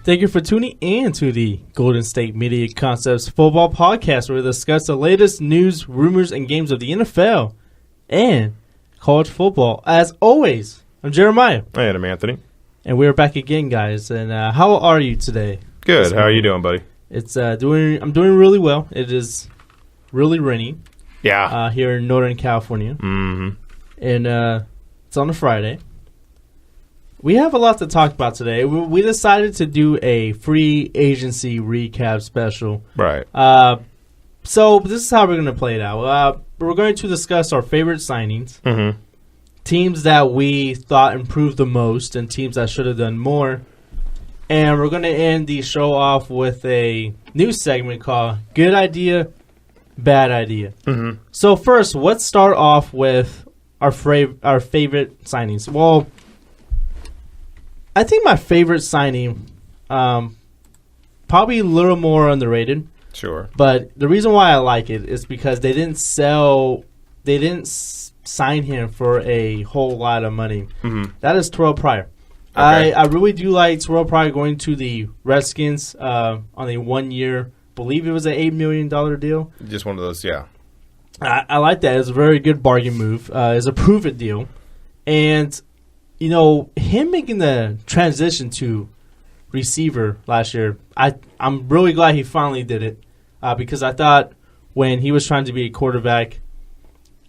Thank you for tuning in to the Golden State Media Concepts Football Podcast, where we discuss the latest news, rumors, and games of the NFL and college football. As always, I'm Jeremiah. And I'm Anthony. And we're back again, guys. And how are you today? Good. How are you doing, buddy? It's I'm doing really well. It is really rainy. Yeah. Here in Northern California. Mm-hmm. And it's on a Friday. We have a lot to talk about today. We decided to do a free agency recap special. Right. So this is how we're going to play it out. We're going to discuss our favorite signings, teams that we thought improved the most, and teams that should have done more. And we're going to end the show off with a new segment called Good Idea, Bad Idea. Mm-hmm. So first, let's start off with our favorite signings. Well, I think my favorite signing, probably a little more underrated. Sure. But the reason why I like it is because they didn't sign him for a whole lot of money. Mm-hmm. That is Terrelle Pryor. Okay. I really do like Terrelle Pryor going to the Redskins on a 1 year, believe it was an $8 million deal. Just one of those, yeah. I like that. It's a very good bargain move. It's a prove-it deal. And you know, him making the transition to receiver last year, I'm really glad he finally did it because I thought when he was trying to be a quarterback,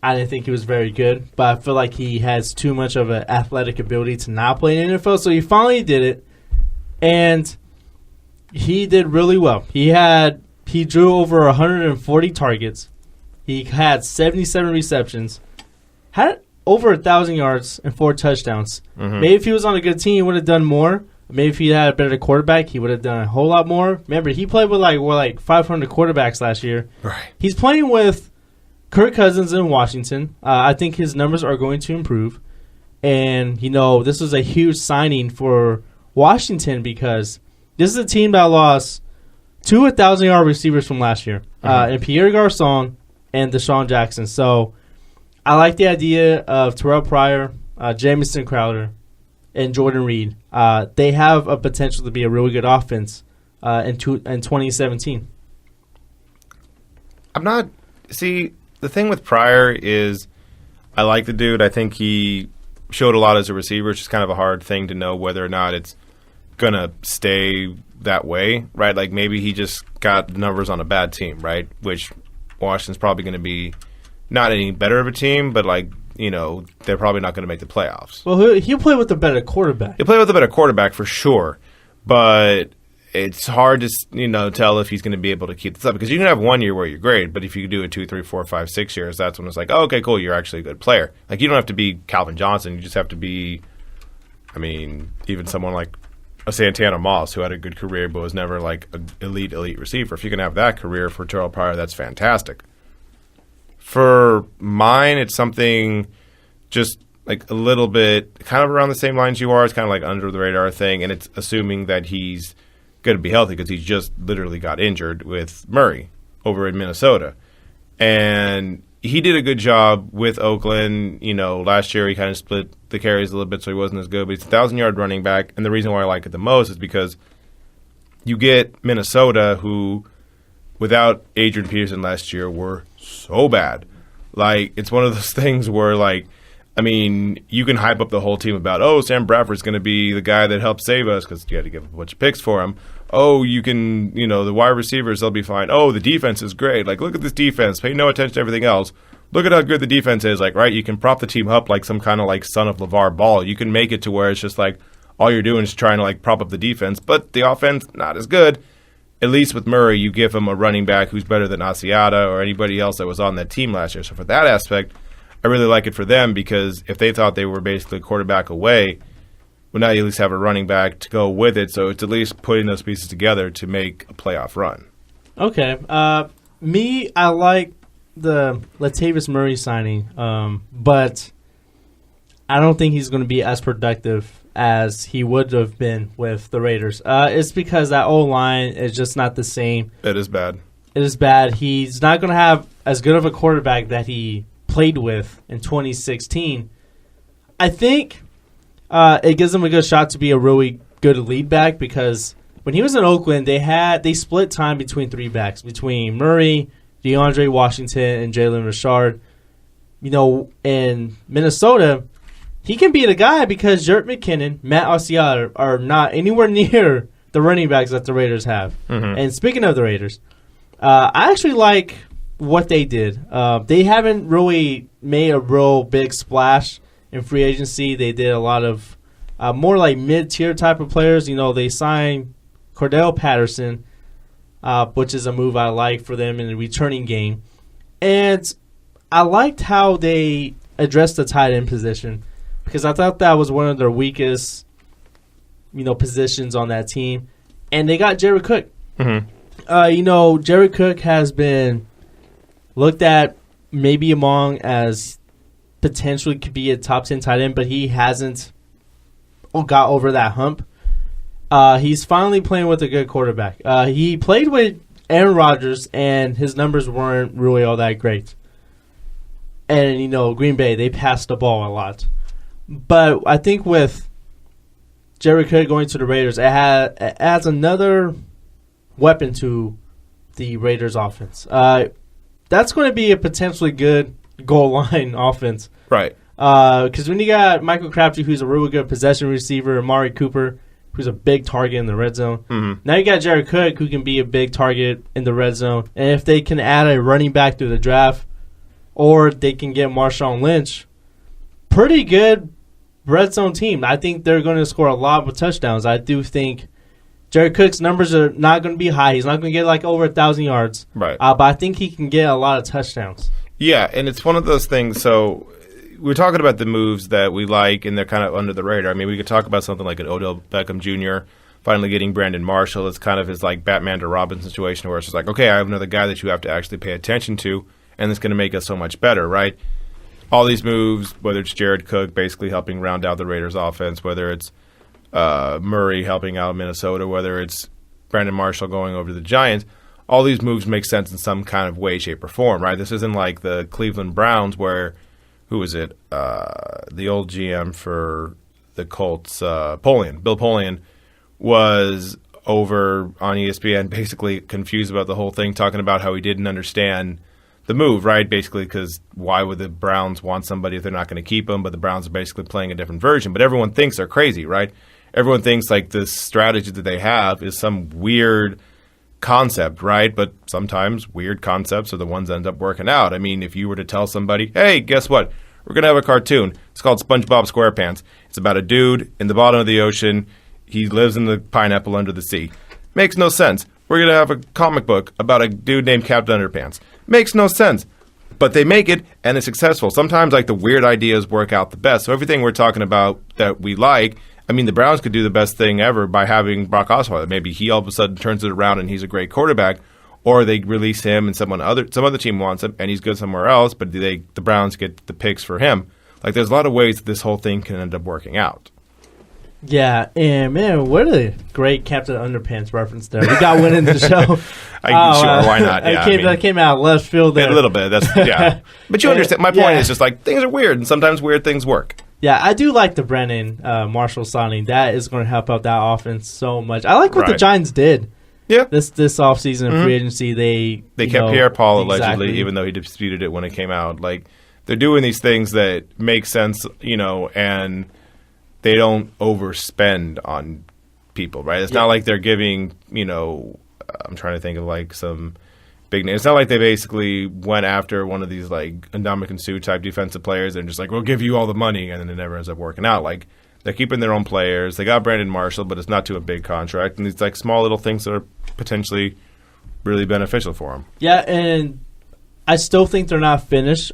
I didn't think he was very good, but I feel like he has too much of an athletic ability to not play in the NFL, so he finally did it, and he did really well. He drew over 140 targets. He had 77 receptions, had over 1,000 yards and 4 touchdowns. Mm-hmm. Maybe if he was on a good team, he would have done more. Maybe if he had a better quarterback, he would have done a whole lot more. Remember, he played with like 500 quarterbacks last year. Right. He's playing with Kirk Cousins in Washington. I think his numbers are going to improve. And, you know, this was a huge signing for Washington because this is a team that lost 2 1,000-yard receivers from last year, and Pierre Garçon and Deshaun Jackson. So I like the idea of Terrelle Pryor, Jamison Crowder, and Jordan Reed. They have a potential to be a really good offense in 2017. The thing with Pryor is I like the dude. I think he showed a lot as a receiver. It's just kind of a hard thing to know whether or not it's going to stay that way, right? Like maybe he just got numbers on a bad team, right? Which Washington's probably going to be not any better of a team, but like, you know, they're probably not going to make the playoffs. Well, he'll play with a better quarterback. He'll play with a better quarterback for sure, but it's hard to, you know, tell if he's going to be able to keep this up because you can have 1 year where you're great, but if you do it 2, 3, 4, 5, 6 years, that's when it's like, oh, okay, cool, you're actually a good player. Like you don't have to be Calvin Johnson, you just have to be, I mean, even someone like a Santana Moss who had a good career but was never like an elite receiver. If you can have that career for Terrelle Pryor, that's fantastic. For mine, it's something just like a little bit kind of around the same lines you are. It's kind of like under the radar thing, and it's assuming that he's going to be healthy because he's just literally got injured with Murray over in Minnesota. And he did a good job with Oakland. You know, last year he kind of split the carries a little bit, so he wasn't as good. But he's a 1,000-yard running back, and the reason why I like it the most is because you get Minnesota, who, without Adrian Peterson last year, were so bad. Like, it's one of those things where, like, I mean, you can hype up the whole team about, oh, Sam Bradford's going to be the guy that helps save us because you had to give a bunch of picks for him. Oh, you can, you know, the wide receivers, they'll be fine. Oh, the defense is great. Like, look at this defense. Pay no attention to everything else. Look at how good the defense is. Like, right, you can prop the team up like some kind of, like, son of LeVar Ball. You can make it to where it's just, like, all you're doing is trying to, like, prop up the defense. But the offense, not as good. At least with Murray, you give him a running back who's better than Asiata or anybody else that was on that team last year. So for that aspect, I really like it for them because if they thought they were basically a quarterback away, well, now you at least have a running back to go with it. So it's at least putting those pieces together to make a playoff run. Okay. I like the Latavius Murray signing, but I don't think he's going to be as productive as he would have been with the Raiders. It's because that O-line is just not the same. It is bad. It is bad. He's not going to have as good of a quarterback that he played with in 2016. I think it gives him a good shot to be a really good lead back because when he was in Oakland, they split time between three backs, between Murray, DeAndre Washington, and Jalen Richard. In Minnesota, he can be the guy because Jerick McKinnon, Matt Asiata are not anywhere near the running backs that the Raiders have. Mm-hmm. And speaking of the Raiders, I actually like what they did. They haven't really made a real big splash in free agency. They did a lot of more like mid-tier type of players. They signed Cordell Patterson, which is a move I like for them in the returning game. And I liked how they addressed the tight end position because I thought that was one of their weakest, positions on that team. And they got Jared Cook. Mm-hmm. Jared Cook has been looked at maybe among as potentially could be a top 10 tight end, but he hasn't got over that hump. He's finally playing with a good quarterback. He played with Aaron Rodgers, and his numbers weren't really all that great. And, Green Bay, they passed the ball a lot. But I think with Jared Cook going to the Raiders, it adds another weapon to the Raiders offense. That's going to be a potentially good goal line offense. Right. Because when you got Michael Crabtree, who's a really good possession receiver, Amari Cooper, who's a big target in the red zone. Mm-hmm. Now you got Jared Cook, who can be a big target in the red zone. And if they can add a running back through the draft, or they can get Marshawn Lynch, pretty good red zone team. I think they're going to score a lot of touchdowns. I do think Jared Cook's numbers are not going to be high. He's not going to get over 1,000 yards. Right. But I think he can get a lot of touchdowns. Yeah, and it's one of those things. So we're talking about the moves that we like, and they're kind of under the radar. I mean, we could talk about something like an Odell Beckham Jr. finally getting Brandon Marshall. It's kind of his Batman to Robin situation where it's just okay, I have another guy that you have to actually pay attention to, and it's going to make us so much better, right? All these moves, whether it's Jared Cook basically helping round out the Raiders' offense, whether it's Murray helping out Minnesota, whether it's Brandon Marshall going over to the Giants, all these moves make sense in some kind of way, shape, or form, right? This isn't like the Cleveland Browns where, who was it? The old GM for the Colts, Bill Polian, was over on ESPN basically confused about the whole thing, talking about how he didn't understand the move, right? Basically, because why would the Browns want somebody if they're not going to keep them? But the Browns are basically playing a different version. But everyone thinks they're crazy, right? Everyone thinks this strategy that they have is some weird concept, right? But sometimes weird concepts are the ones that end up working out. I mean, if you were to tell somebody, hey, guess what? We're going to have a cartoon. It's called SpongeBob SquarePants. It's about a dude in the bottom of the ocean. He lives in the pineapple under the sea. Makes no sense. We're going to have a comic book about a dude named Captain Underpants. Makes no sense. But they make it, and it's successful. Sometimes, the weird ideas work out the best. So everything we're talking about that we like, I mean, the Browns could do the best thing ever by having Brock Osweiler. Maybe he all of a sudden turns it around and he's a great quarterback. Or they release him and some other team wants him and he's good somewhere else, but the Browns get the picks for him. There's a lot of ways that this whole thing can end up working out. Yeah, and man, what a great Captain Underpants reference there. We got one in the show. Sure, why not? Yeah, that came out left field there. A little bit. But you understand. My point is just things are weird, and sometimes weird things work. Yeah, I do like the Brandon Marshall signing. That is going to help out that offense so much. I like what the Giants did. Yeah, this offseason in free agency, they kept Pierre-Paul allegedly, even though he disputed it when it came out. They're doing these things that make sense, and they don't overspend on people, right? It's not like they're giving, I'm trying to think of some big names. It's not like they basically went after one of these Ndamukong Suh type defensive players and just we'll give you all the money, and then it never ends up working out. They're keeping their own players. They got Brandon Marshall, but it's not to a big contract, and these small little things that are potentially really beneficial for them. Yeah, and I still think they're not finished.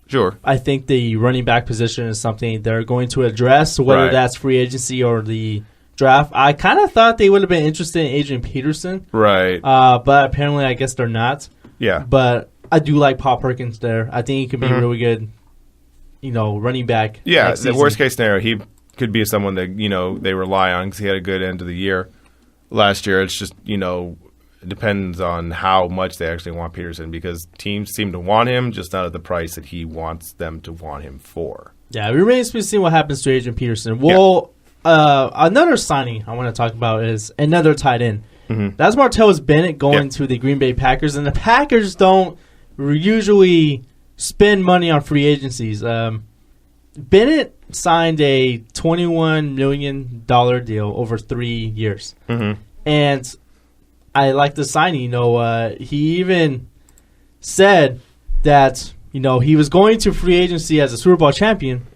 Sure. I think the running back position is something they're going to address, whether that's free agency or the draft. I kind of thought they would have been interested in Adrian Peterson. Right. But apparently I guess they're not. Yeah. But I do like Paul Perkins there. I think he could be really good, running back. Yeah, the worst case scenario, he could be someone that, they rely on because he had a good end of the year last year. It's just, it depends on how much they actually want Peterson because teams seem to want him, just not at the price that he wants them to want him for. Yeah, it remains to be seen what happens to Adrian Peterson. We'll another signing I want to talk about is another tight end. Mm-hmm. That's Martellus Bennett going to the Green Bay Packers, and the Packers don't usually spend money on free agencies. Bennett signed a $21 million deal over 3 years. Mm-hmm. And I like the signing. He even said that, he was going to free agency as a Super Bowl champion.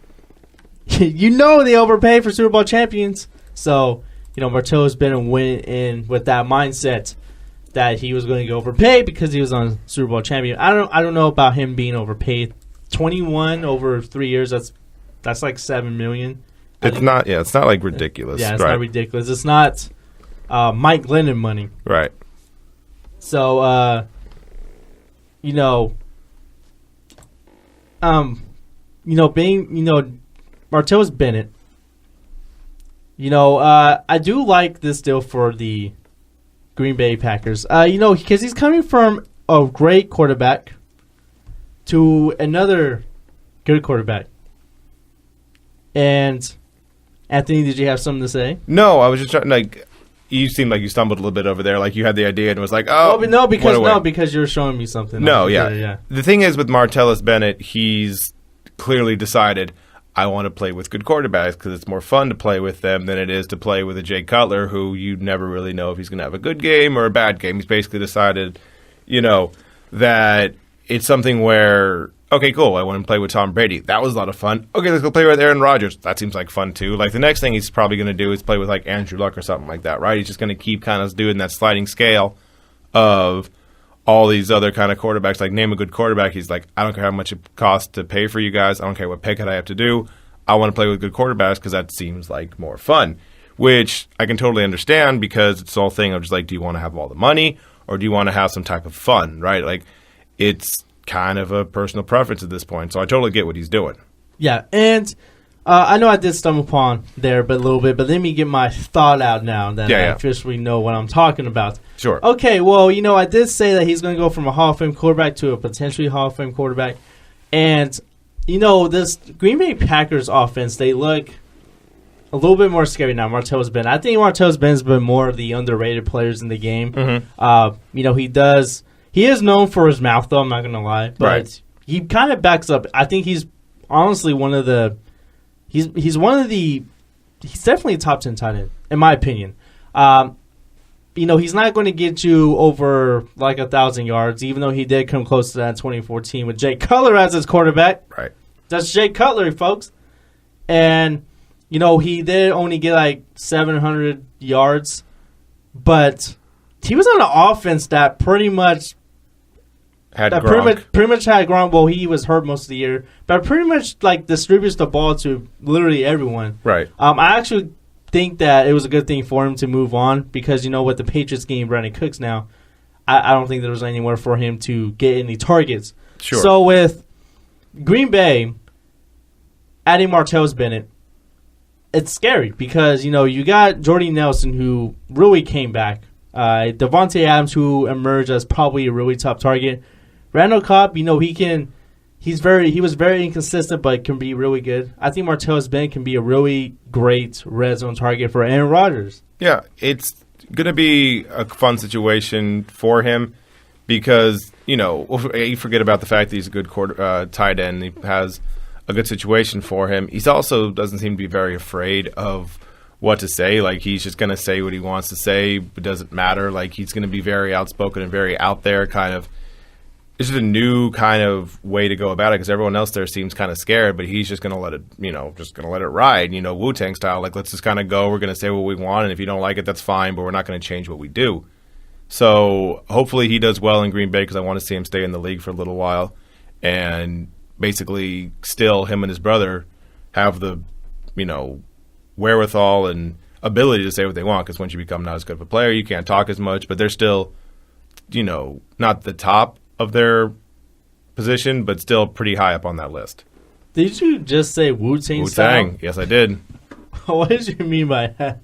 They overpay for Super Bowl champions. So, Martellus Bennett went in with that mindset that he was going to get overpaid because he was on Super Bowl champion. I don't know about him being overpaid. 21 over 3 years, that's like $7 million. It's not like ridiculous. It's not ridiculous. It's not Mike Glennon money. Right. So, being, Martellus Bennett, I do like this deal for the Green Bay Packers. Because he's coming from a great quarterback to another good quarterback. And Anthony, did you have something to say? No, I was just trying. You seemed like you stumbled a little bit over there. Like you had the idea and was like, "Oh, because you're showing me something." Yeah. The thing is with Martellus Bennett, he's clearly decided I want to play with good quarterbacks because it's more fun to play with them than it is to play with a Jay Cutler, who you never really know if he's going to have a good game or a bad game. He's basically decided, that it's something where, okay, cool, I want to play with Tom Brady. That was a lot of fun. Okay, let's go play with Aaron Rodgers. That seems like fun, too. Like, the next thing he's probably going to do is play with, like, Andrew Luck or something like that, right? He's just going to keep kind of doing that sliding scale of all these other kind of quarterbacks. Like, name a good quarterback. He's like, I don't care how much it costs to pay for you guys. I don't care what pay cut I have to do. I want to play with good quarterbacks because that seems like more fun, which I can totally understand because it's the whole thing of just like, do you want to have all the money or do you want to have some type of fun, right? Like, it's kind of a personal preference at this point, so I totally get what he's doing. Yeah, and I know I did stumble upon there a little bit, but let me get my thought out now that I officially know what I'm talking about. Sure. Okay, well, I did say that he's going to go from a Hall of Fame quarterback to a potentially Hall of Fame quarterback, and, this Green Bay Packers offense, they look a little bit more scary now. Martellus Bennett. I think Martellus Bennett's been more of the underrated players in the game. Mm-hmm. He is known for his mouth, though, I'm not going to lie. But he kind of backs up. I think he's honestly one of the – he's definitely a top 10 tight end, in my opinion. He's not going to get you over like 1,000 yards, even though he did come close to that in 2014 with Jay Cutler as his quarterback. Right. That's Jay Cutler, folks. And, he did only get like 700 yards. But he was on an offense that pretty much – pretty much had Gronk. Well, he was hurt most of the year, but pretty much like distributes the ball to literally everyone. Right. I actually think that it was a good thing for him to move on because with the Patriots getting Brandon Cooks now, I don't think there was anywhere for him to get any targets. Sure. So with Green Bay adding Martellus Bennett, it's scary because you got Jordy Nelson who really came back, Devontae Adams who emerged as probably a really top target. Randall Cobb, he was very inconsistent, but can be really good. I think Martellus Bennett can be a really great red zone target for Aaron Rodgers. Yeah, it's going to be a fun situation for him because, you forget about the fact that he's a good tight end. He has a good situation for him. He also doesn't seem to be very afraid of what to say. Like, he's just going to say what he wants to say. It doesn't matter. Like, he's going to be very outspoken and very out there kind of. It's just a new kind of way to go about it because everyone else there seems kind of scared, but he's just going to let it, just going to let it ride, Wu-Tang style. Like, let's just kind of go. We're going to say what we want, and if you don't like it, that's fine, but we're not going to change what we do. So hopefully he does well in Green Bay because I want to see him stay in the league for a little while and basically still him and his brother have the, wherewithal and ability to say what they want because once you become not as good of a player, you can't talk as much, but they're still, not the top of their position, but still pretty high up on that list. Did you just say Wu-Tang style? Wu-Tang, yes I did. What did you mean by that?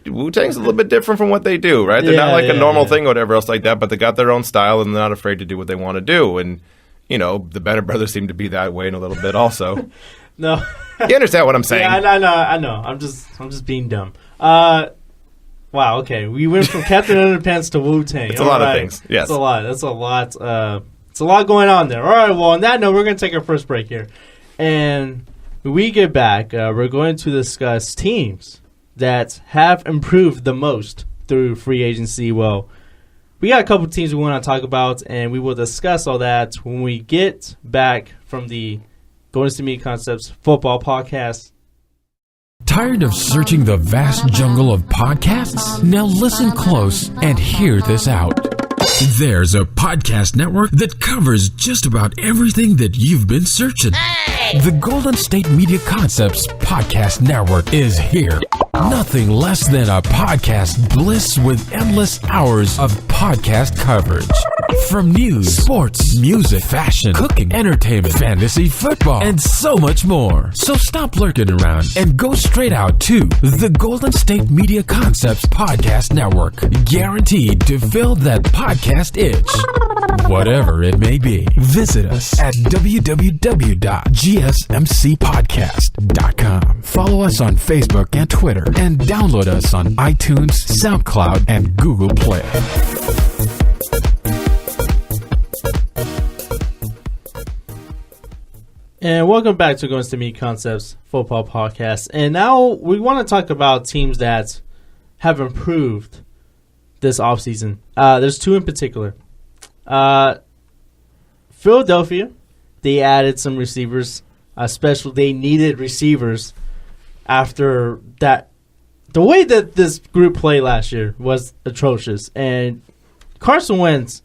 Wu-Tang's a little bit different from what they do, right? They're not like a normal thing or whatever else like that, but they got their own style and they're not afraid to do what they want to do. And, the Bennett brothers seem to be that way in a little bit also. No. You understand what I'm saying? Yeah, I know. I'm just being dumb. Wow. Okay, we went from Captain Underpants to Wu-Tang. It's a lot of things. Yes, it's a lot. That's a lot. It's a lot going on there. All right. Well, on that note, we're going to take our first break here, and when we get back, we're going to discuss teams that have improved the most through free agency. Well, we got a couple teams we want to talk about, and we will discuss all that when we get back from the Going to Meet Concepts football podcast. Tired of searching the vast jungle of podcasts? Now listen close and hear this out. There's a podcast network that covers just about everything that you've been searching. Hey! The Golden State Media Concepts Podcast Network is here. Nothing less than a podcast bliss with endless hours of podcast coverage. From news, sports, music, fashion, cooking, entertainment, fantasy, football, and so much more. So stop lurking around and go straight out to the Golden State Media Concepts Podcast Network. Guaranteed to fill that podcast itch. Whatever it may be. Visit us at www.gsmcpodcast.com. Follow us on Facebook and Twitter, and download us on iTunes, SoundCloud, and Google Play. And welcome back to Going to Meet Concepts football podcast. And now we want to talk about teams that have improved this offseason. There's two in particular. Philadelphia, they added some receivers, they needed receivers after that. The way that this group played last year was atrocious, and Carson Wentz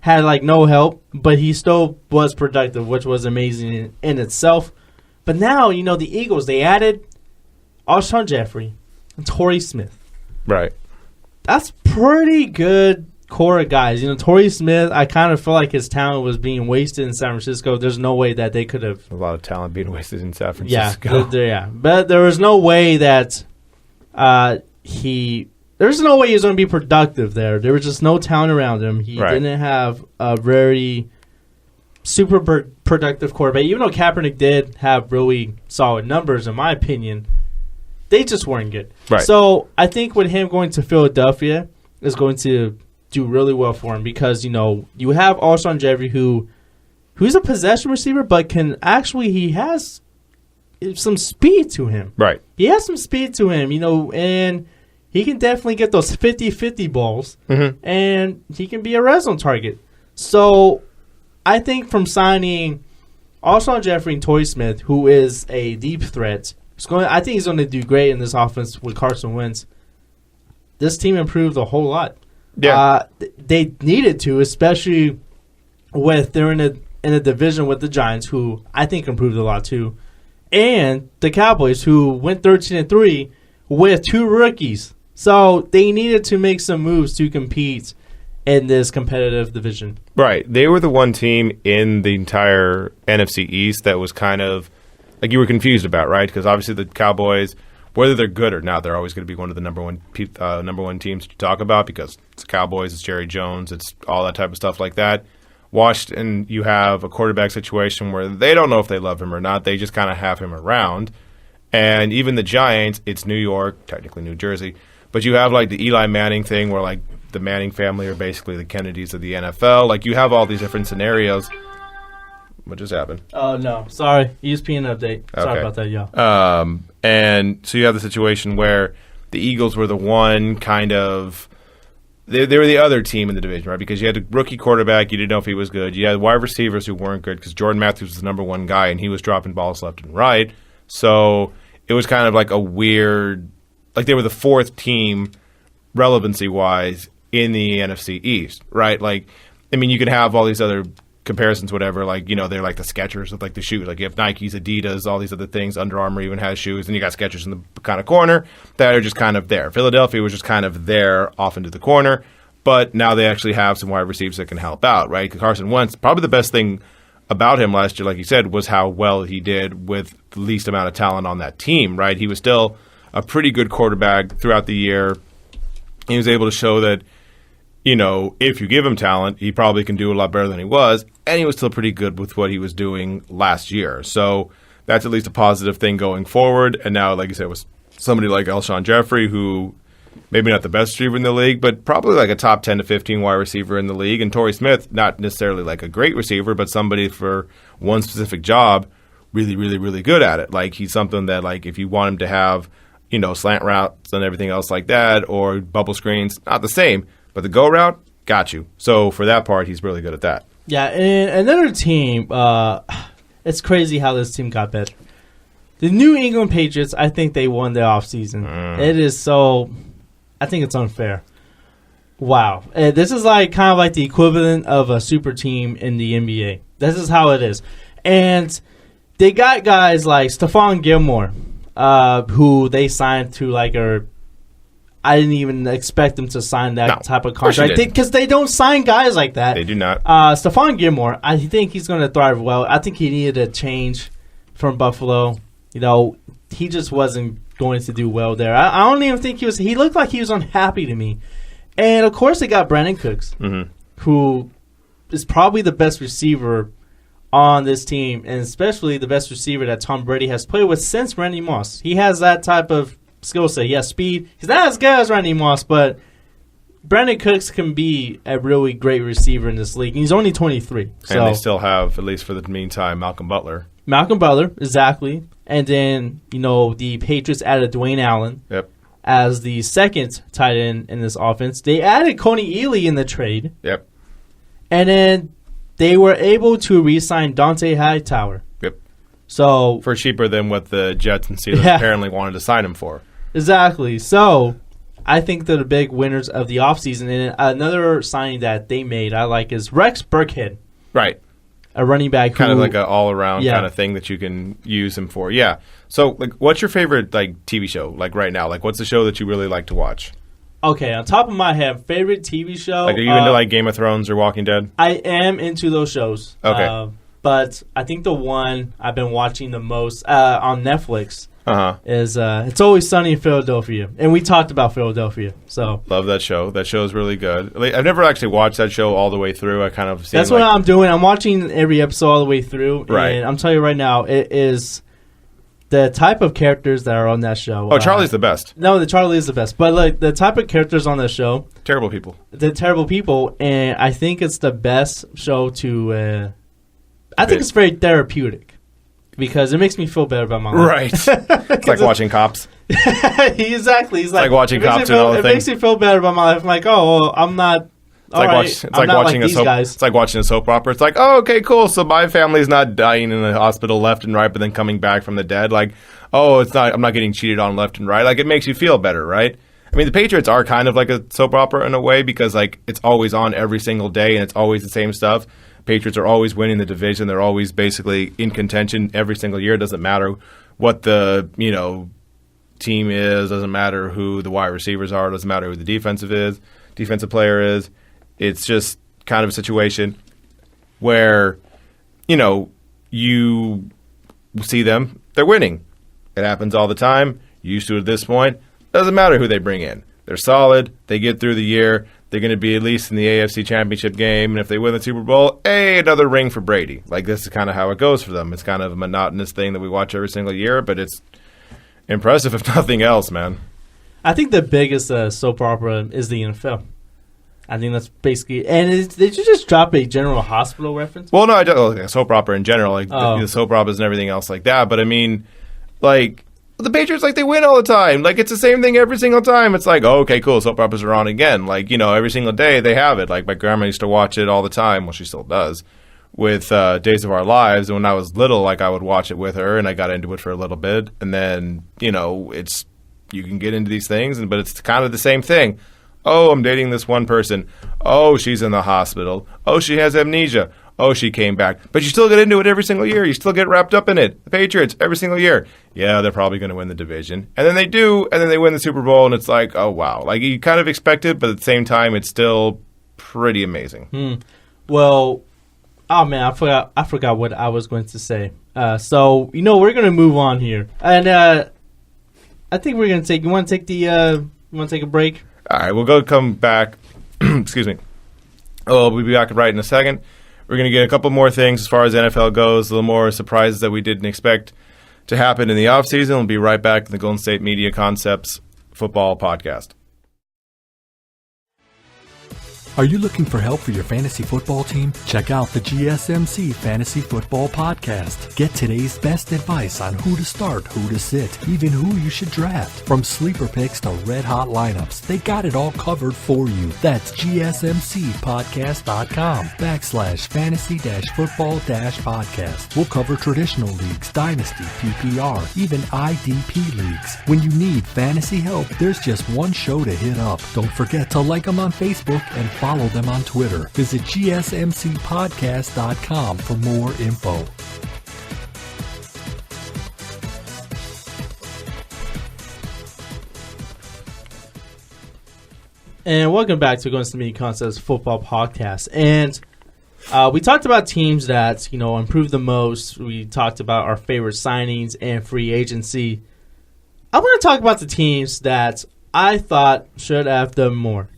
had no help, but he still was productive, which was amazing in itself. But now, the Eagles, they added Alshon Jeffrey and Torrey Smith. Right. That's pretty good core of guys. Torrey Smith, I kind of feel like his talent was being wasted in San Francisco. There's no way that they could have. A lot of talent being wasted in San Francisco. Yeah. But there was no way that there's no way he was going to be productive there. There was just no talent around him. He didn't have a very super productive quarterback. Even though Kaepernick did have really solid numbers, in my opinion, they just weren't good. Right. So I think with him going to Philadelphia is going to do really well for him because, you have Alshon Jeffrey who's a possession receiver, but he has some speed to him. Right. He has some speed to him, and he can definitely get those 50-50 balls, and he can be a red zone target. So I think from signing Alshon Jeffrey and Torrey Smith, who is a deep threat, I think he's going to do great in this offense with Carson Wentz. This team improved a whole lot. Yeah. They needed to, especially with they're in a division with the Giants, who I think improved a lot too, and the Cowboys, who went 13-3 with two rookies. So they needed to make some moves to compete in this competitive division. Right. They were the one team in the entire NFC East that was kind of you were confused about, right? Because obviously the Cowboys, whether they're good or not, they're always going to be one of the number one teams to talk about because it's the Cowboys, it's Jerry Jones, it's all that type of stuff like that. Washington, you have a quarterback situation where they don't know if they love him or not. They just kind of have him around. And even the Giants, it's New York, technically New Jersey, but you have the Eli Manning thing where the Manning family are basically the Kennedys of the NFL. You have all these different scenarios. What just happened? Oh, no. Sorry. ESPN update. Sorry about that, y'all. And so you have the situation where the Eagles were the one kind of – they were the other team in the division, right? Because you had a rookie quarterback. You didn't know if he was good. You had wide receivers who weren't good because Jordan Matthews was the number one guy, and he was dropping balls left and right. So it was kind of a weird – they were the fourth team relevancy-wise in the NFC East, right? You could have all these other – comparisons, whatever, they're like the Skechers with the shoes. You have Nikes, Adidas, all these other things. Under Armour even has shoes, and you got Skechers in the kind of corner that are just kind of there. Philadelphia was just kind of there off into the corner, but now they actually have some wide receivers that can help out, right? Carson Wentz, probably the best thing about him last year, like you said, was how well he did with the least amount of talent on that team, right? He was still a pretty good quarterback throughout the year. He was able to show that, if you give him talent, he probably can do a lot better than he was, and he was still pretty good with what he was doing last year. So that's at least a positive thing going forward. And now, like you said, with somebody like Alshon Jeffrey, who maybe not the best receiver in the league, but probably like a top 10 to 15 wide receiver in the league. And Torrey Smith, not necessarily like a great receiver, but somebody for one specific job, really, really, really good at it. Like he's something that like if you want him to have, slant routes and everything else like that, or bubble screens, not the same, but the go route, got you. So for that part, he's really good at that. Yeah, and another team, it's crazy how this team got better. The New England Patriots, I think they won the offseason. It is so, I think it's unfair. Wow. This is like kind of like the equivalent of a super team in the NBA. This is how it is. And they got guys like Stephon Gilmore, who they signed to I didn't even expect them to sign that type of contract because they don't sign guys like that. They do not. Stephon Gilmore, I think he's going to thrive well. I think he needed a change from Buffalo. He just wasn't going to do well there. I don't even think he was. He looked like he was unhappy to me. And of course, they got Brandon Cooks, who is probably the best receiver on this team, and especially the best receiver that Tom Brady has played with since Randy Moss. He has that type of skill set. He has speed. He's not as good as Randy Moss, but Brandon Cooks can be a really great receiver in this league. And he's only 23. So. And they still have, at least for the meantime, Malcolm Butler. Malcolm Butler, exactly. And then, the Patriots added Dwayne Allen as the second tight end in this offense. They added Coney Ealy in the trade. Yep. And then they were able to re-sign Dante Hightower. Yep. So for cheaper than what the Jets and Steelers apparently wanted to sign him for. Exactly. So I think they're the big winners of the offseason. And another signing that they made I like is Rex Burkhead. Right. A running back kind of like an all-around kind of thing that you can use him for. Yeah. So, what's your favorite TV show right now? What's the show that you really like to watch? Okay, on top of my head, favorite TV show. Are you into Game of Thrones or Walking Dead? I am into those shows. Okay. But I think the one I've been watching the most on Netflix is It's Always Sunny in Philadelphia. And we talked about Philadelphia. So love that show. That show is really good. I've never actually watched that show all the way through. I kind of That's what I'm doing. I'm watching every episode all the way through. Right. And I'm telling you right now, it is the type of characters that are on that show. Oh, Charlie's the best. No, the Charlie is the best. But the type of characters on that show. Terrible people. The terrible people. And I think it's the best show to... I think it's very therapeutic because it makes me feel better about my life. Right. It's like watching Cops. Exactly. It's like watching Cops and all the things. It makes me feel better about my life. I'm like, I'm not... It's like watching a soap opera. It's like, oh, okay, cool. So my family's not dying in the hospital left and right, but then coming back from the dead. I'm not getting cheated on left and right. It makes you feel better, right? I mean, the Patriots are kind of like a soap opera in a way because it's always on every single day and it's always the same stuff. Patriots are always winning the division. They're always basically in contention every single year. It doesn't matter what the team is. Doesn't matter who the wide receivers are. Doesn't matter who the defensive player is. It's just kind of a situation where you see them. They're winning. It happens all the time. Used to at this point. Doesn't matter who they bring in. They're solid. They get through the year. They're going to be at least in the AFC Championship game. And if they win the Super Bowl, another ring for Brady. This is kind of how it goes for them. It's kind of a monotonous thing that we watch every single year, but it's impressive if nothing else, man. I think the biggest soap opera is the NFL. I think that's basically... And did you just drop a General Hospital reference? Well, no, I don't. Soap opera in general, the soap operas and everything else like that. But I mean, the Patriots, they win all the time. It's the same thing every single time. It's okay, cool, soap operas are on again. Every single day they have it. My grandma used to watch it all the time. Well, she still does. With Days of Our Lives. And when I was little, I would watch it with her, and I got into it for a little bit. And then, you can get into these things, but it's kind of the same thing. Oh, I'm dating this one person. Oh, she's in the hospital. Oh, she has amnesia. Oh, she came back. But you still get into it every single year. You still get wrapped up in it. The Patriots, every single year. Yeah, they're probably going to win the division. And then they do, and then they win the Super Bowl, and it's oh, wow. You kind of expect it, but at the same time, it's still pretty amazing. Well, oh, man, I forgot what I was going to say. So, we're going to move on here. And I think we're going to take... You want to take a break? All right, we'll come back. Excuse me. Oh, we'll be back right in a second. We're going to get a couple more things as far as NFL goes, a little more surprises that we didn't expect to happen in the offseason. We'll be right back in the Golden State Media Concepts Football Podcast. Are you looking for help for your fantasy football team? Check out the GSMC Fantasy Football Podcast. Get today's best advice on who to start, who to sit, even who you should draft. From sleeper picks to red-hot lineups, they got it all covered for you. That's gsmcpodcast.com/fantasy-football-podcast. We'll cover traditional leagues, dynasty, PPR, even IDP leagues. When you need fantasy help, there's just one show to hit up. Don't forget to like them on Facebook and follow them on Twitter. Visit gsmcpodcast.com for more info. And welcome back to Golden State Media Concepts Football Podcast. And we talked about teams that, improved the most. We talked about our favorite signings and free agency. I want to talk about the teams that I thought should have done more.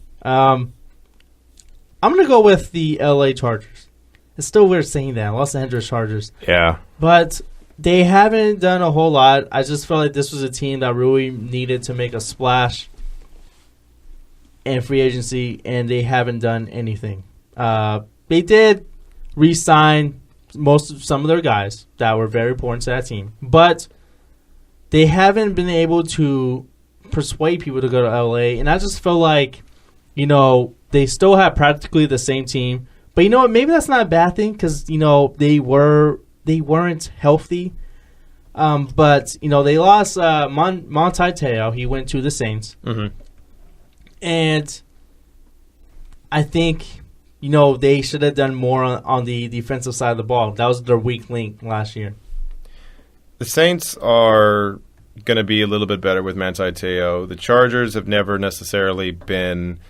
I'm going to go with the LA Chargers. It's still weird saying that, Los Angeles Chargers. Yeah. But they haven't done a whole lot. I just felt like this was a team that really needed to make a splash in free agency, and they haven't done anything. They did re-sign some of their guys that were very important to that team, but they haven't been able to persuade people to go to LA, and I just feel like, they still have practically the same team. But you know what? Maybe that's not a bad thing because, they weren't healthy. But, they lost Monty Teo. He went to the Saints. Mm-hmm. And I think, they should have done more on the defensive side of the ball. That was their weak link last year. The Saints are going to be a little bit better with Manti Teo. The Chargers have never necessarily been...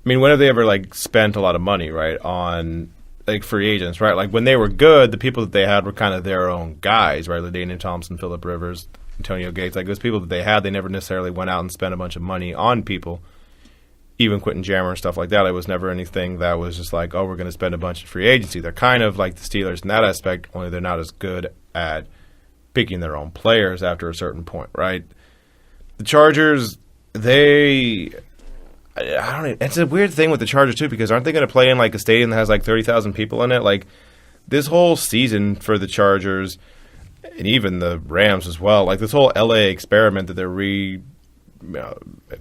when have they ever, spent a lot of money, right, on, free agents, right? When they were good, the people that they had were kind of their own guys, right? LaDainian Thompson, Phillip Rivers, Antonio Gates. Those people that they had, they never necessarily went out and spent a bunch of money on people. Even Quentin Jammer and stuff like that, it was never anything that was just we're going to spend a bunch of free agency. They're kind of like the Steelers in that aspect, only they're not as good at picking their own players after a certain point, right? The Chargers, it's a weird thing with the Chargers, too, because aren't they going to play in, a stadium that has, 30,000 people in it? This whole season for the Chargers, and even the Rams as well, this whole L.A. experiment that they're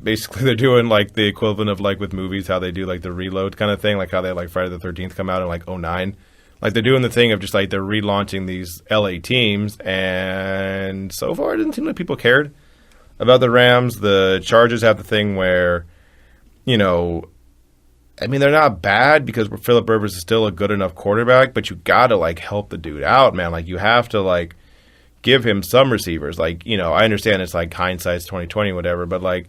basically they're doing, the equivalent of, with movies, how they do, the reload kind of thing, how they had, Friday the 13th come out in, 2009. They're doing the thing of just, they're relaunching these L.A. teams, and so far it didn't seem like people cared about the Rams. The Chargers have the thing where... they're not bad because Phillip Rivers is still a good enough quarterback, but you got to, help the dude out, man. You have to, give him some receivers. I understand it's, hindsight's 20/20, whatever, but,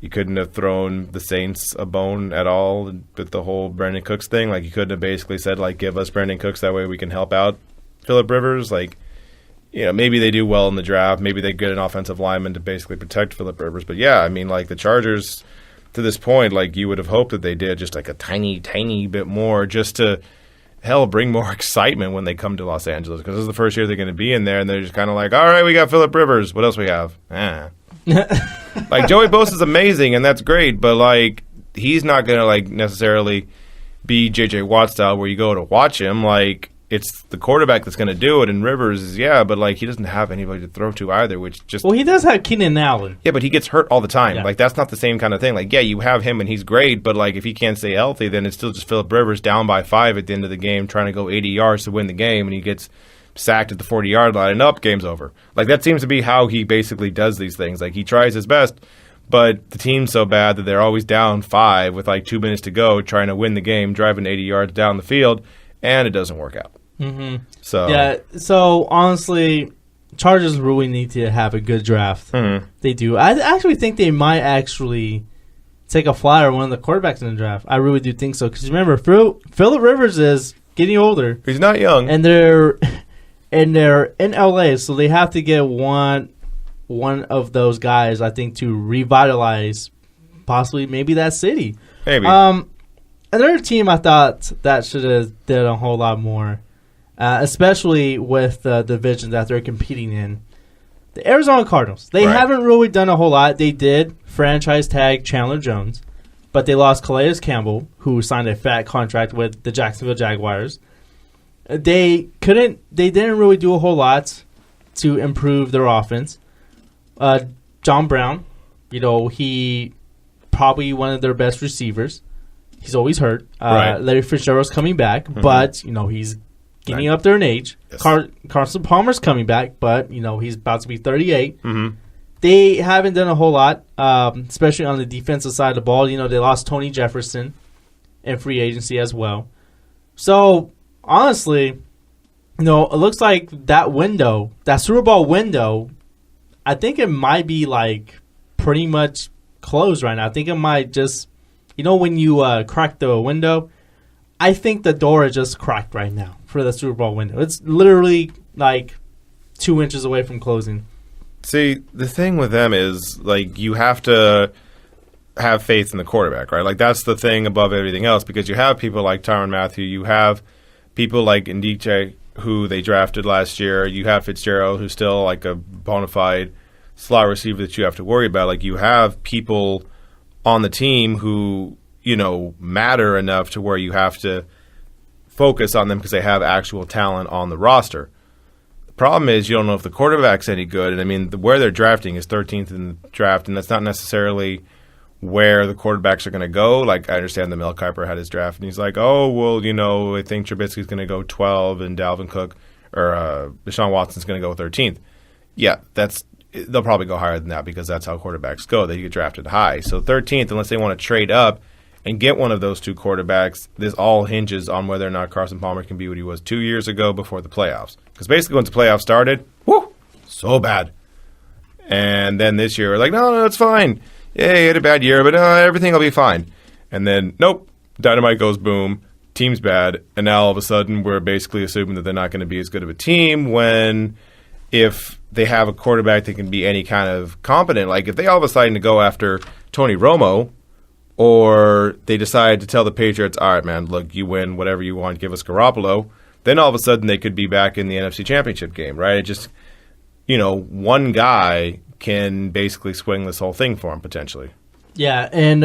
you couldn't have thrown the Saints a bone at all with the whole Brandon Cooks thing. You couldn't have basically said, give us Brandon Cooks, that way we can help out Phillip Rivers. Maybe they do well in the draft. Maybe they get an offensive lineman to basically protect Phillip Rivers. But, yeah, the Chargers... to this point, you would have hoped that they did just a tiny, tiny bit more just to, bring more excitement when they come to Los Angeles. Because this is the first year they're going to be in there, and they're just kind of all right, we got Phillip Rivers. What else we have? Joey Bosa's amazing, and that's great, but, he's not going to, necessarily be J.J. Watt style where you go to watch him. It's the quarterback that's going to do it, and Rivers is, but, he doesn't have anybody to throw to either, which just... Well, he does have Keenan Allen. Yeah, but he gets hurt all the time. Yeah. That's not the same kind of thing. You have him, and he's great, but, if he can't stay healthy, then it's still just Phillip Rivers down by 5 at the end of the game, trying to go 80 yards to win the game, and he gets sacked at the 40-yard line, and up, game's over. That seems to be how he basically does these things. He tries his best, but the team's so bad that they're always down 5 with, 2 minutes to go, trying to win the game, driving 80 yards down the field, and it doesn't work out. Mm-hmm. So honestly, Chargers really need to have a good draft. Mm-hmm. They do. I actually think they might actually take a flyer on one of the quarterbacks in the draft. I really do think so. Because remember, Phillip Rivers is getting older. He's not young. And they're in LA, so they have to get one of those guys, I think, to revitalize possibly maybe that city. Maybe. Another team I thought that should have did a whole lot more. Especially with the division that they're competing in. The Arizona Cardinals, they Right. haven't really done a whole lot. They did franchise tag Chandler Jones, but they lost Calais Campbell, who signed a fat contract with the Jacksonville Jaguars. They didn't really do a whole lot to improve their offense. John Brown, he probably one of their best receivers. He's always hurt. Right. Larry Fitzgerald's coming back, but he's getting up there in age. Yes. Carson Palmer's coming back, but he's about to be 38. Mm-hmm. They haven't done a whole lot, especially on the defensive side of the ball. They lost Tony Jefferson in free agency as well. So honestly, it looks like that Super Bowl window, I think it might be like pretty much closed right now. I think it might just, when you crack the window, I think the door is just cracked right now for the Super Bowl window. It's literally like 2 inches away from closing. See, the thing with them is, you have to have faith in the quarterback, right? That's the thing above everything else, because you have people like Tyrann Mathieu, you have people like Ndike, who they drafted last year, you have Fitzgerald, who's still a bona fide slot receiver that you have to worry about. You have people on the team who, matter enough to where you have to focus on them because they have actual talent on the roster. The problem is you don't know if the quarterback's any good. And, where they're drafting is 13th in the draft, and that's not necessarily where the quarterbacks are going to go. I understand that Mel Kiper had his draft, and he's like, oh, well, I think Trubisky's going to go 12, and Dalvin Cook or Deshaun Watson's going to go 13th. Yeah, they'll probably go higher than that because that's how quarterbacks go. They get drafted high. So 13th, unless they want to trade up and get one of those two quarterbacks, this all hinges on whether or not Carson Palmer can be what he was 2 years ago before the playoffs. Because basically once the playoffs started, so bad. And then this year, we're no, it's fine. Yeah, he had a bad year, but everything will be fine. And then, nope, dynamite goes boom, team's bad, and now all of a sudden we're basically assuming that they're not going to be as good of a team when if they have a quarterback that can be any kind of competent. If they all of a sudden to go after Tony Romo, or they decide to tell the Patriots, all right, man, look, you win whatever you want, give us Garoppolo, then all of a sudden they could be back in the NFC Championship game, right? It just, one guy can basically swing this whole thing for them potentially. Yeah, and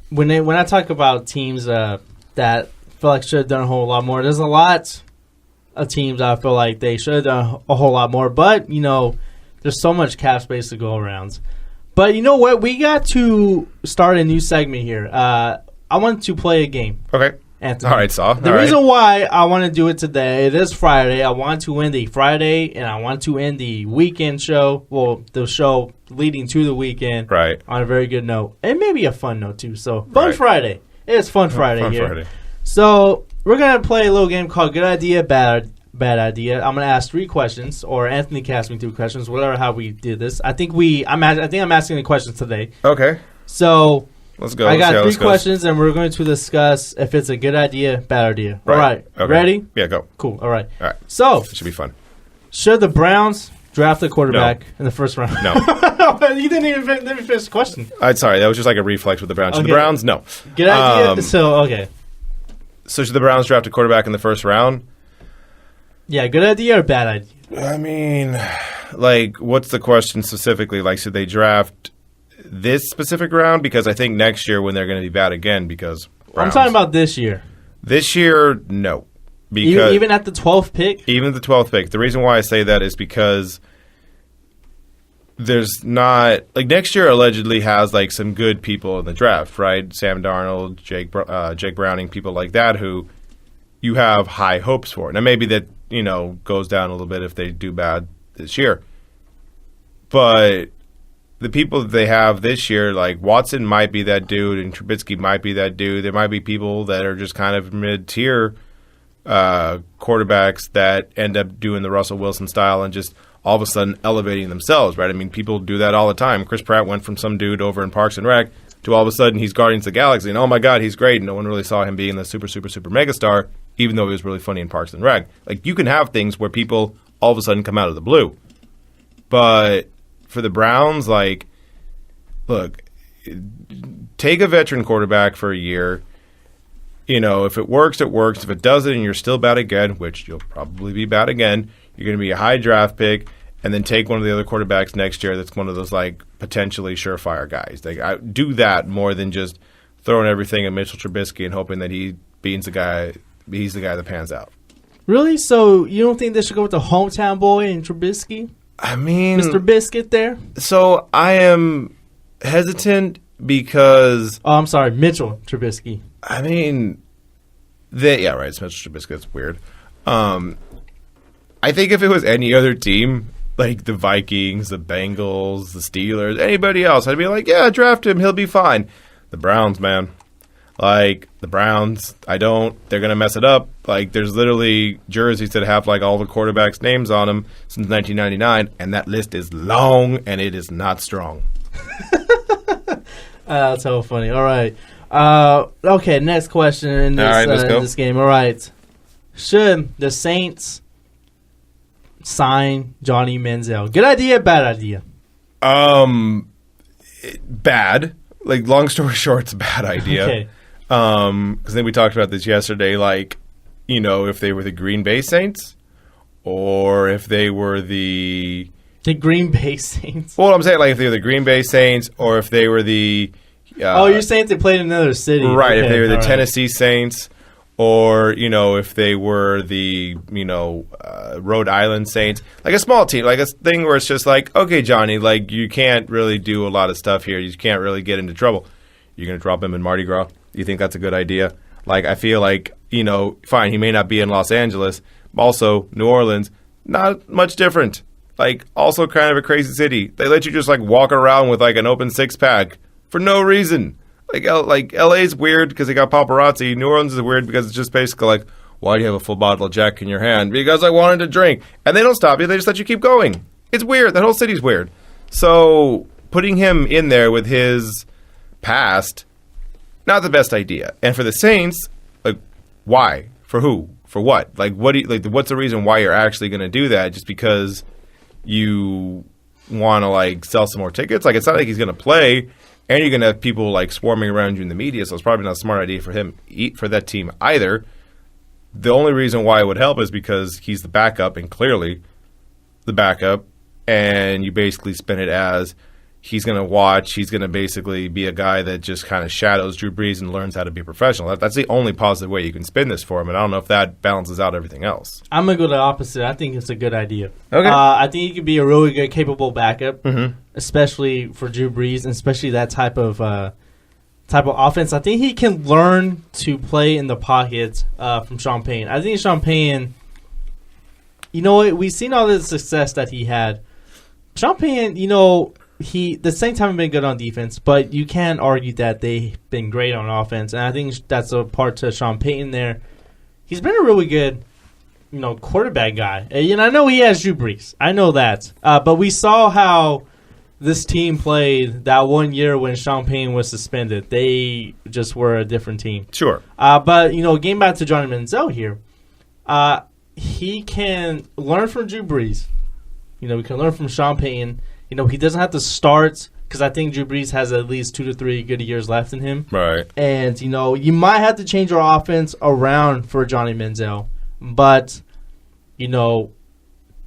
when I talk about teams that feel like should have done a whole lot more, there's a lot of teams I feel like they should have done a whole lot more, but there's so much cap space to go around. But you know what? We got to start a new segment here. I want to play a game. Okay. Anthony. All right, Saul. The reason why I want to do it today, it is Friday. I want to end the Friday, and I want to end the weekend show, well, the show leading to the weekend, right, on a very good note. And maybe a fun note, too. So, Fun right. Friday. It's Fun Friday Fun here. Friday. So, we're going to play a little game called Good Idea, Bad Idea. I'm going to ask 3 questions, or Anthony can ask me 2 questions, whatever how we did this. I think I'm asking the questions today. Okay. So let's go. I got 3 questions, and we're going to discuss if it's a good idea, bad idea. Right. All right. Okay. Ready? Yeah, go. Cool. All right. All right. So it should be fun. Should the Browns draft a quarterback in the first round? No. You didn't even finish the question. Sorry, that was just like a reflex with the Browns. Should Okay. the Browns? No. Good idea. Okay. So should the Browns draft a quarterback in the first round? Yeah, good idea or bad idea? What's the question specifically? Should they draft this specific round? Because I think next year when they're going to be bad again because Browns. I'm talking about this year. This year, no. Because even at the 12th pick? Even the 12th pick. The reason why I say that is because there's not – next year allegedly has, some good people in the draft, right? Sam Darnold, Jake Browning, people like that who you have high hopes for. Now, maybe that, goes down a little bit if they do bad this year. But the people that they have this year, Watson might be that dude and Trubisky might be that dude. There might be people that are just kind of mid-tier quarterbacks that end up doing the Russell Wilson style and just all of a sudden elevating themselves, right? People do that all the time. Chris Pratt went from some dude over in Parks and Rec to all of a sudden he's Guardians of the Galaxy, and oh my God, he's great. And no one really saw him being the super, super, super megastar, even though he was really funny in Parks and Rec. You can have things where people all of a sudden come out of the blue. But for the Browns, look, take a veteran quarterback for a year. If it works, it works. If it doesn't and you're still bad again, which you'll probably be bad again, you're going to be a high draft pick, and then take one of the other quarterbacks next year that's one of those like potentially surefire guys. Like I do that more than just throwing everything at Mitchell Trubisky and hoping that he's the guy that pans out. Really? So you don't think they should go with the hometown boy and Trubisky? I mean, Mr. Biscuit there? So I am hesitant because Oh, I'm sorry, Mitchell Trubisky. I mean, yeah, right. It's Mitchell Trubisky. That's weird. I think if it was any other team, like the Vikings, the Bengals, the Steelers, anybody else, I'd be like, yeah, draft him. He'll be fine. The Browns, man. Like, the Browns, they're going to mess it up. Like, there's literally jerseys that have, like, all the quarterbacks' names on them since 1999, and that list is long, and it is not strong. That's so funny. All right. Okay, next question in this game. All right. Should the Saints sign Johnny Manziel? Good idea, bad idea? Bad. Like, long story short, it's a bad idea. Okay. Because then we talked about this yesterday, like, you know, if they were the Green Bay Saints or if they were the Green Bay Saints. Well, I'm saying, like, if they were the Green Bay Saints or if they were the you're saying if they played in another city. Right, okay, if they were the right. Tennessee Saints or, you know, if they were the, you know, Rhode Island Saints. Like a small team, like a thing where it's just like, okay, Johnny, like, you can't really do a lot of stuff here. You can't really get into trouble. You're going to drop him in Mardi Gras? You think that's a good idea? Like, I feel like, you know, fine, he may not be in Los Angeles. Also, New Orleans, not much different. Like, also kind of a crazy city. They let you just, like, walk around with, like, an open six-pack for no reason. Like LA's weird because they got paparazzi. New Orleans is weird because it's just basically like, why do you have a full bottle of Jack in your hand? Because I wanted to drink. And they don't stop you. They just let you keep going. It's weird. That whole city's weird. So putting him in there with his past, not the best idea. And for the Saints, like, why? For who? For what? Like, what's the reason why you're actually going to do that? Just because you want to, like, sell some more tickets? Like, it's not like he's going to play. And you're going to have people, like, swarming around you in the media, so it's probably not a smart idea for him, for that team either. The only reason why it would help is because he's the backup, and clearly the backup, and you basically spin it as he's going to watch, he's going to basically be a guy that just kind of shadows Drew Brees and learns how to be professional. That's the only positive way you can spin this for him, and I don't know if that balances out everything else. I'm going to go the opposite. I think it's a good idea. Okay. I think he could be a really good, capable backup, especially for Drew Brees, and especially that type of offense. I think he can learn to play in the pocket from Sean Payton. I think Sean Payton, you know, we've seen all the success that he had. Sean Payton, you know, the Saints haven't been good on defense, but you can argue that they've been great on offense, and I think that's a part to Sean Payton there. He's been a really good, you know, quarterback guy. And I know he has Drew Brees. I know that. But we saw how this team played that 1 year when Sean Payton was suspended. They just were a different team. Sure. But, you know, getting back to Johnny Manziel here, he can learn from Drew Brees. You know, he can learn from Sean Payton. You know, he doesn't have to start because I think Drew Brees has at least 2 to 3 good years left in him. Right. And, you know, you might have to change your offense around for Johnny Manziel. But, you know,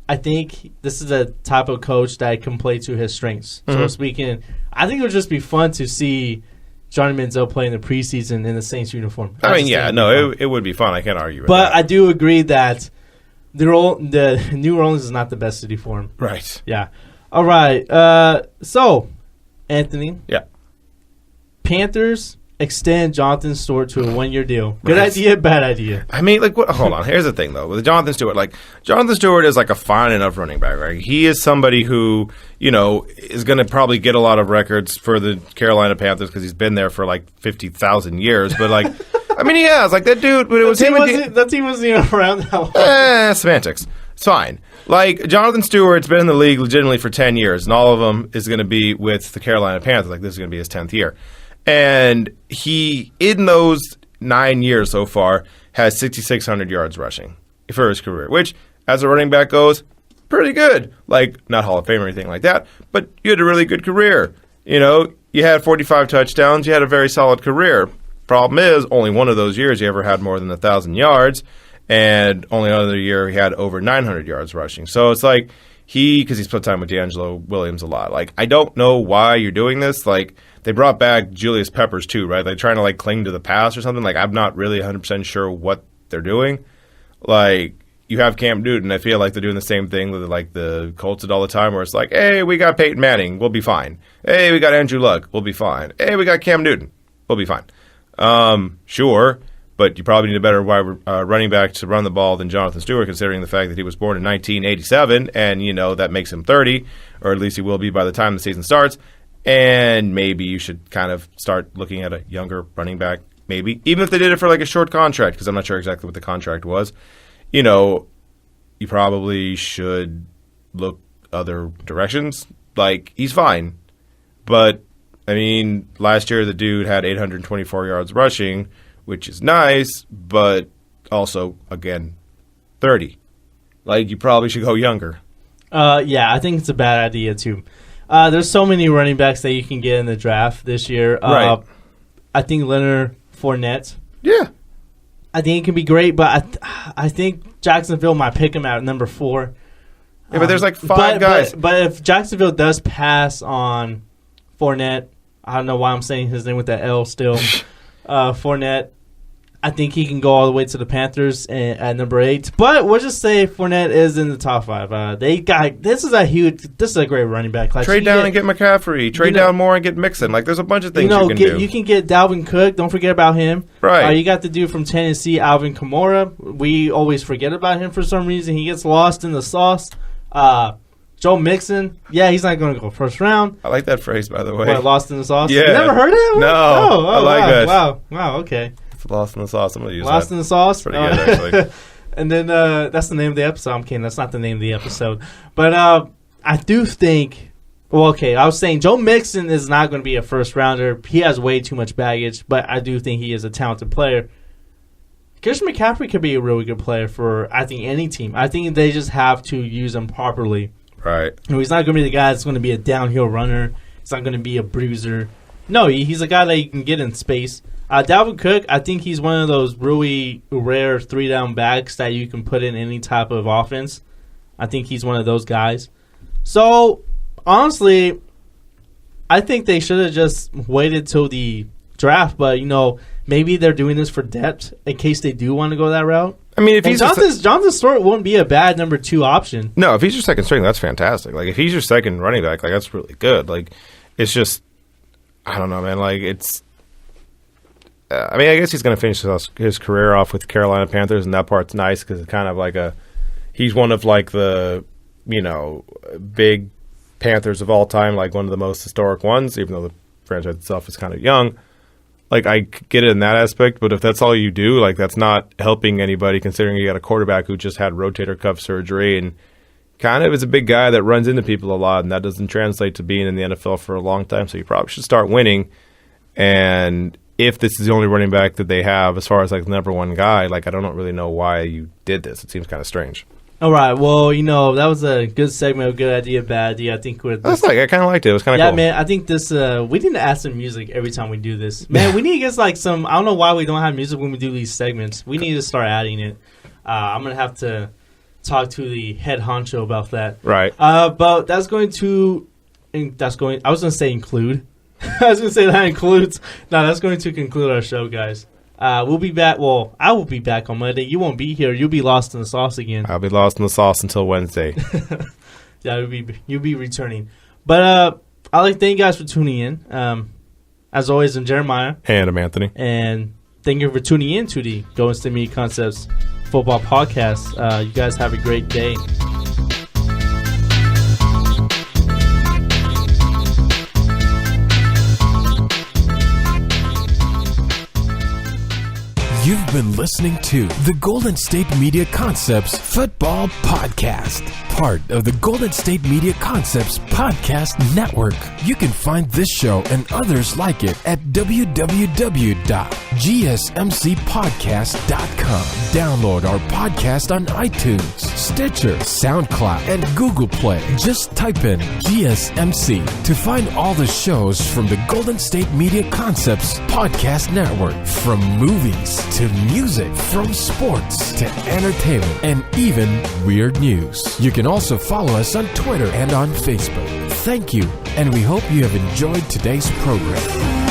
I think this is a type of coach that can play to his strengths. So speaking, I think it would just be fun to see Johnny Manziel play in the preseason in the Saints uniform. I mean, yeah, no, it would be fun. I can't argue with that. But I do agree that the New Orleans is not the best city for him. Right. Yeah. All right. So, Anthony. Yeah. Panthers extend Jonathan Stewart to a 1-year deal. Good Right. idea, bad idea. I mean, like, hold on. Here's the thing, though. With Jonathan Stewart, like, Jonathan Stewart is, like, a fine enough running back, right? He is somebody who, you know, is going to probably get a lot of records for the Carolina Panthers because he's been there for, like, 50,000 years. But, like, I mean, he has. Like, that dude, but it was him. That team wasn't even around that long. Semantics. It's fine. Like, Jonathan Stewart's been in the league legitimately for 10 years, and all of them is going to be with the Carolina Panthers. Like, this is going to be his 10th year. And he, in those 9 years so far, has 6,600 yards rushing for his career, which, as a running back goes, pretty good. Like, not Hall of Fame or anything like that, but you had a really good career. You know, you had 45 touchdowns. You had a very solid career. Problem is, only one of those years you ever had more than 1,000 yards, and only another year he had over 900 yards rushing. So it's like because he split time with D'Angelo Williams a lot. Like, I don't know why you're doing this. Like, they brought back Julius Peppers too, right? They're trying to like cling to the past or something. Like, I'm not really 100% sure what they're doing. Like, you have Cam Newton. I feel like they're doing the same thing that like the Colts did all the time, where it's like, hey, we got Peyton Manning, we'll be fine. Hey, we got Andrew Luck, we'll be fine. Hey, we got Cam Newton, we'll be fine. Sure. But you probably need a better running back to run the ball than Jonathan Stewart, considering the fact that he was born in 1987, and, that makes him 30, or at least he will be by the time the season starts. And maybe you should kind of start looking at a younger running back, maybe. Even if they did it for like a short contract, because I'm not sure exactly what the contract was. You probably should look other directions. Like, he's fine. But, I mean, last year the dude had 824 yards rushing, which is nice, but also, again, 30. Like, you probably should go younger. Yeah, I think it's a bad idea, too. There's so many running backs that you can get in the draft this year. Right. I think Leonard Fournette. Yeah. I think it can be great, but I think Jacksonville might pick him at number 4. Yeah, but there's like 5 guys. But if Jacksonville does pass on Fournette, I don't know why I'm saying his name with that L still. Fournette, I think he can go all the way to the Panthers at number 8. But we'll just say Fournette is in the top 5. This is a great running back class. Trade down and get McCaffrey. Trade down more and get Mixon. Like, there's a bunch of things you can do. You can get Dalvin Cook. Don't forget about him. Right. You got the dude from Tennessee, Alvin Kamara. We always forget about him for some reason. He gets lost in the sauce. Joe Mixon, he's not going to go first round. I like that phrase, by the way. What, lost in the sauce? Yeah. You never heard it? No. I like that. Wow, okay. It's lost in the sauce. I'm going to use Lost that. in the sauce? Pretty good, actually. And then that's the name of the episode. I'm kidding. That's not the name of the episode. But I do think, I was saying Joe Mixon is not going to be a first rounder. He has way too much baggage, but I do think he is a talented player. Christian McCaffrey could be a really good player for, I think, any team. I think they just have to use him properly. Right. He's not going to be the guy that's going to be a downhill runner. He's not going to be a bruiser. No, he's a guy that you can get in space. Dalvin Cook, I think he's one of those really rare 3-down backs that you can put in any type of offense. I think he's one of those guys. So, honestly, I think they should have just waited till the draft. But, maybe they're doing this for depth in case they do want to go that route. I mean, if Jonathan Stewart wouldn't be a bad number 2 option. No, if he's your second string, that's fantastic. Like, if he's your second running back, like, that's really good. Like, it's just, I don't know, man. Like, it's, I guess he's going to finish his career off with the Carolina Panthers, and that part's nice because it's kind of like he's one of like the, big Panthers of all time, like one of the most historic ones, even though the franchise itself is kind of young. Like, I get it in that aspect, but if that's all you do, like, that's not helping anybody, considering you got a quarterback who just had rotator cuff surgery and kind of is a big guy that runs into people a lot, and that doesn't translate to being in the NFL for a long time, so you probably should start winning. And if this is the only running back that they have as far as, like, the number 1 guy, like, I don't really know why you did this. It seems kind of strange. All right. Well, that was a good segment, a good idea, bad idea. I think I kind of liked it. It was kind of cool. Yeah, man. I think this. We need to add some music every time we do this. Man, we need to get like some. I don't know why we don't have music when we do these segments. We need to start adding it. I'm gonna have to talk to the head honcho about that. Right. But that's going to. I was gonna say include. I was gonna say that includes. No, that's going to conclude our show, guys. We'll be back. Well, I will be back on Monday. You won't be here. You'll be lost in the sauce again. I'll be lost in the sauce until Wednesday. Yeah, you'll be returning. But I'd like to thank you guys for tuning in. As always, I'm Jeremiah. And I'm Anthony. And thank you for tuning in to the Golden State Media Concepts Football Podcast. You guys have a great day. You've been listening to the Golden State Media Concepts Football Podcast, part of the Golden State Media Concepts Podcast Network. You can find this show and others like it at www.gsmcpodcast.com. Download our podcast on iTunes, Stitcher, SoundCloud, and Google Play. Just type in GSMC to find all the shows from the Golden State Media Concepts Podcast Network, from movies to music, from sports to entertainment, and even weird news. You can also follow us on Twitter and on Facebook. Thank you, and we hope you have enjoyed today's program.